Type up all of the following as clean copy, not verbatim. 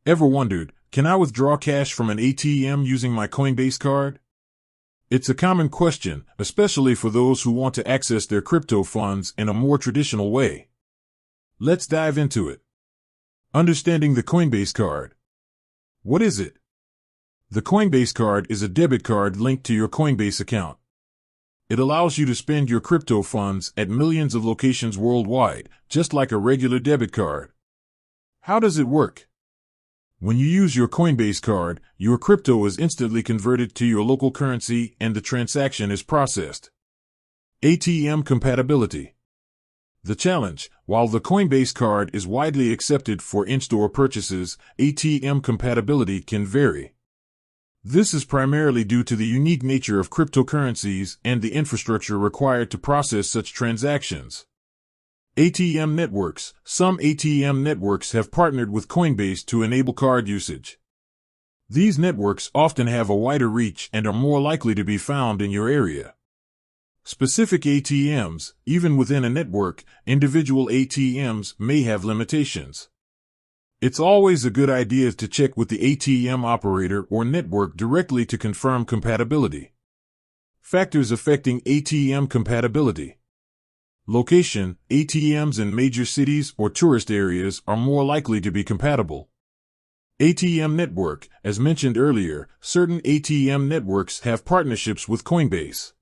Ever wondered, can I withdraw cash from an ATM using my Coinbase card? It's a common question, especially for those who want to access their crypto funds in a more traditional way. Let's dive into it. Understanding the Coinbase card. What is it? The Coinbase card is a debit card linked to your Coinbase account. It allows you to spend your crypto funds at millions of locations worldwide, just like a regular debit card. How does it work? When you use your Coinbase card, your crypto is instantly converted to your local currency and the transaction is processed. ATM compatibility. The challenge: while the Coinbase card is widely accepted for in-store purchases, ATM compatibility can vary. This is primarily due to the unique nature of cryptocurrencies and the infrastructure required to process such transactions. ATM networks. Some ATM networks have partnered with Coinbase to enable card usage. These networks often have a wider reach and are more likely to be found in your area. Specific ATMs. Even within a network, individual ATMs may have limitations. It's always a good idea to check with the ATM operator or network directly to confirm compatibility. Factors affecting ATM compatibility. Location. ATMs in major cities or tourist areas are more likely to be compatible. ATM network. As mentioned earlier, certain ATM networks have partnerships with Coinbase.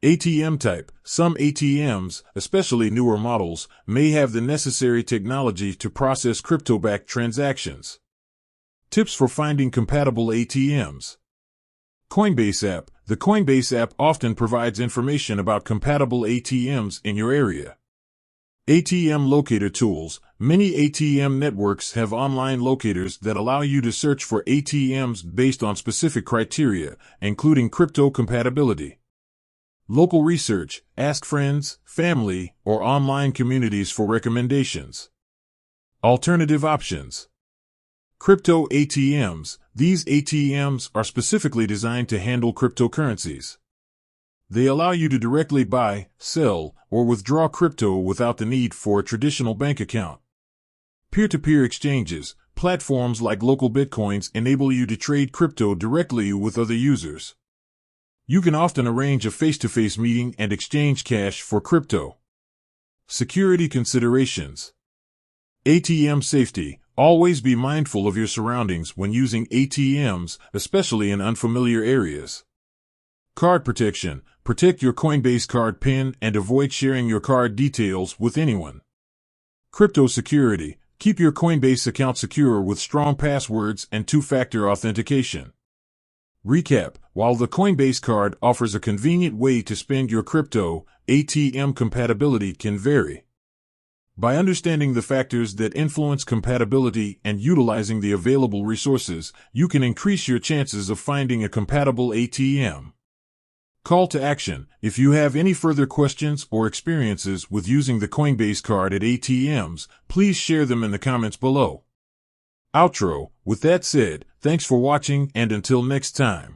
ATM type. Some ATMs, especially newer models, may have the necessary technology to process crypto-backed transactions. Tips for finding compatible ATMs. Coinbase app. The Coinbase app often provides information about compatible ATMs in your area. ATM locator tools. Many ATM networks have online locators that allow you to search for ATMs based on specific criteria, including crypto compatibility. Local research. Ask friends, family, or online communities for recommendations. Alternative options. Crypto ATMs. These ATMs are specifically designed to handle cryptocurrencies. They allow you to directly buy, sell, or withdraw crypto without the need for a traditional bank account. Peer-to-peer exchanges. Platforms like Local Bitcoins enable you to trade crypto directly with other users. You can often arrange a face-to-face meeting and exchange cash for crypto. Security considerations. ATM safety. Always be mindful of your surroundings when using ATMs, especially in unfamiliar areas. Card protection. Protect your Coinbase card PIN and avoid sharing your card details with anyone. Crypto security. Keep your Coinbase account secure with strong passwords and two-factor authentication. Recap. While the Coinbase card offers a convenient way to spend your crypto, ATM compatibility can vary. By understanding the factors that influence compatibility and utilizing the available resources, you can increase your chances of finding a compatible ATM. Call to action. If you have any further questions or experiences with using the Coinbase card at ATMs, please share them in the comments below. Outro. With that said, thanks for watching and until next time.